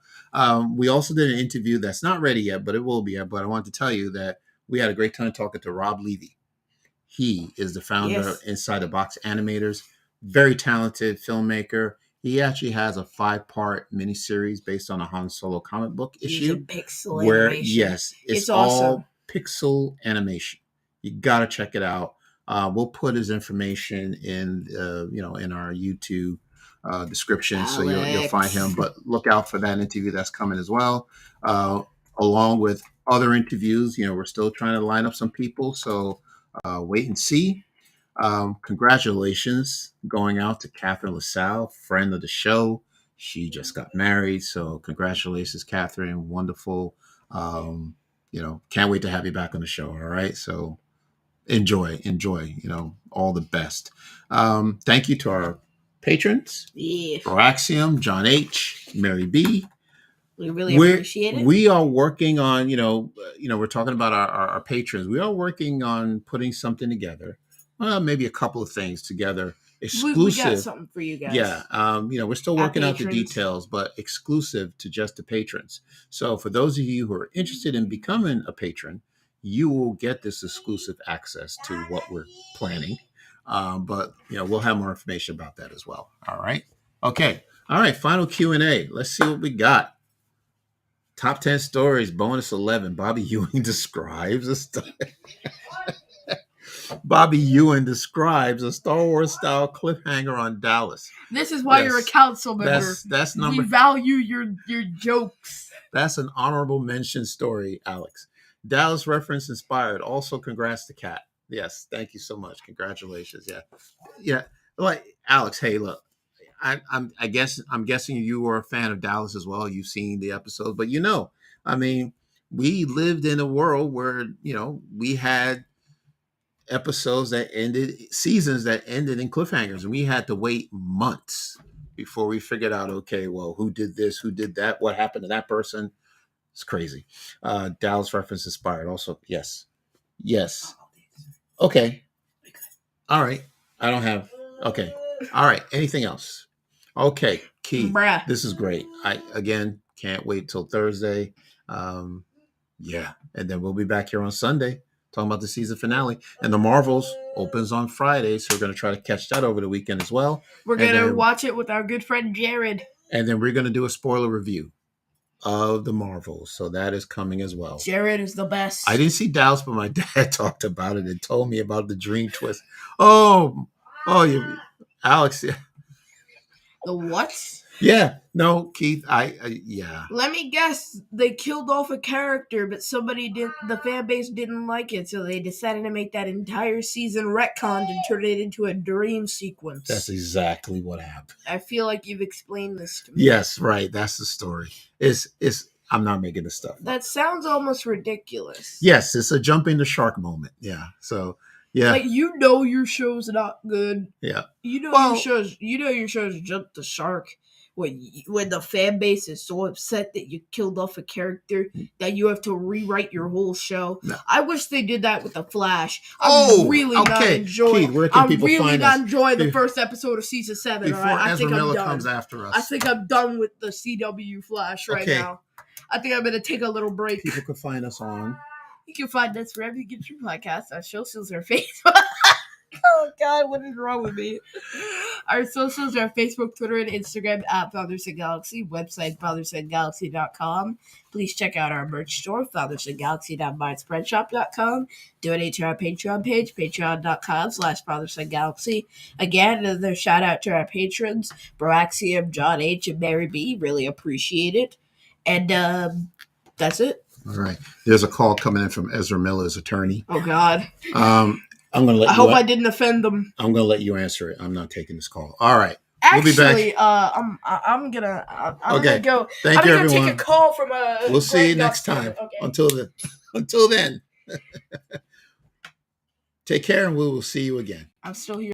We also did an interview that's not ready yet, but it will be. But I want to tell you that we had a great time talking to Rob Levy. He is the founder of Inside the Box Animators. Very talented filmmaker. He actually has a 5-part miniseries based on a Han Solo comic book issue. Pixel animation. Yes, it's awesome. all pixel animation. You got to check it out. We'll put his information in, in our YouTube description, Alex. so you'll find him. But look out for that interview that's coming as well, along with other interviews. We're still trying to line up some people, so wait and see. Congratulations going out to Catherine LaSalle, friend of the show. She just got married, so congratulations, Catherine. Wonderful. Can't wait to have you back on the show. All right, so enjoy, all the best. Thank you to our patrons, Proaxium, John H, Mary B. We really appreciate it. We are working on, we're talking about our patrons. We are working on putting something together. Maybe a couple of things together. Exclusive. We got something for you guys. Yeah. We're still working out the details, but exclusive to just the patrons. So for those of you who are interested in becoming a patron, you will get this exclusive access to what we're planning. But we'll have more information about that as well. All right. Okay. All right. Final Q&A. Let's see what we got. Top 10 stories, bonus 11. Bobby Ewing describes a story. Bobby Ewan describes a Star Wars style cliffhanger on Dallas. This is why you're a council member. That's number. We value your jokes. That's an honorable mention story, Alex. Dallas reference inspired. Also, congrats to Kat. Yes, thank you so much. Congratulations. Yeah. Like Alex. Hey, look, I'm guessing you were a fan of Dallas as well. You've seen the episode, but we lived in a world where we had episodes that ended, seasons that ended in cliffhangers, and we had to wait months before we figured out, okay, well, who did this, who did that, what happened to that person. It's crazy. Dallas reference inspired also. Yes. Okay. All right. I don't have. Okay. All right. Anything else? Okay. Key. This is great. I again can't wait till Thursday. Yeah. And then we'll be back here on Sunday talking about the season finale. And the Marvels opens on Friday, so we're going to try to catch that over the weekend as well. We're going to watch it with our good friend Jared. And then we're going to do a spoiler review of the Marvels. So that is coming as well. Jared is the best. I didn't see Dallas, but my dad talked about it and told me about the dream twist. Oh, Oh, you, Alex. Yeah. The what? Yeah. No, Keith. Yeah. Let me guess. They killed off a character, but the fan base didn't like it, so they decided to make that entire season retconned and turn it into a dream sequence. That's exactly what happened. I feel like you've explained this to me. Yes, right. That's the story. I'm not making this stuff. That sounds almost ridiculous. Yes, it's a jumping the shark moment. Yeah. So yeah. Like your show's not good. Yeah. Your show's jumped the shark when the fan base is so upset that you killed off a character that you have to rewrite your whole show. No. I wish they did that with the Flash. I'm really not enjoying. Keith, where can people find us? Enjoying the first episode of season 7. Before right? Ezra Miller comes after us. I think I'm done with the CW Flash right now. I think I'm going to take a little break. People can find us on. You can find us wherever you get your podcast. Our socials are Facebook. Oh, God, what is wrong with me? Our socials are Facebook, Twitter, and Instagram at Fathers and Galaxy. Website, fathersandgalaxy.com. Please check out our merch store, fathersandgalaxy.myspreadshop.com. Donate to our Patreon page, patreon.com/fathersandgalaxy. Again, another shout out to our patrons, Broaxium, John H., and Mary B. Really appreciate it. And that's it. All right. There's a call coming in from Ezra Miller's attorney. Oh, God. I'm gonna let. I hope I didn't offend them. I'm gonna let you answer it. I'm not taking this call. All right. Actually, we'll be back. I'm gonna go. Thank you, everyone. Take a call from a. We'll see you next time. Okay. Until then. Take care, and we will see you again. I'm still here.